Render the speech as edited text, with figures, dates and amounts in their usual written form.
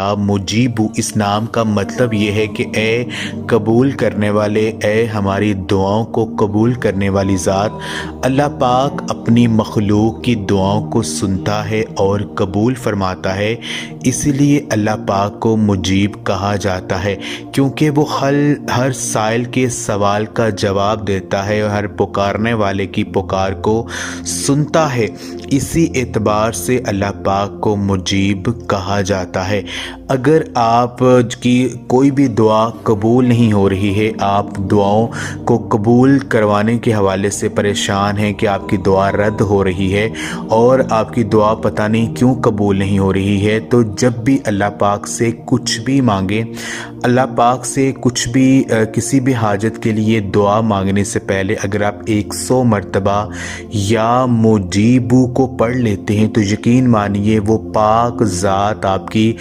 मुजीबू इस नाम का मतलब ये है कि ए कबूल करने वाले, ए हमारी दुआओं को कबूल करने वाली ज़ात। अल्लाह पाक अपनी मखलूक की दुआओं को सुनता है और कबूल फरमाता है, इसीलिए अल्लाह पाक को मुजीब कहा जाता है, क्योंकि वो हर साइल के सवाल का जवाब देता है और हर पुकारने वाले की पुकार को सुनता है। इसी एतबार से अल्लाह पाक को मुजीब कहा जाता है। अगर आप की कोई भी दुआ कबूल नहीं हो रही है, आप दुआओं को कबूल करवाने के हवाले से परेशान हैं कि आपकी दुआ रद्द हो रही है और आपकी दुआ पता नहीं क्यों कबूल नहीं हो रही है, तो जब भी अल्लाह पाक से कुछ भी मांगे, अल्लाह पाक से कुछ भी किसी भी हाजत के लिए दुआ मांगने से पहले अगर आप 100 मरतबा या मुजीबू को पढ़ लेते हैं तो यकीन मानिए वो पाक ज़ात आपकी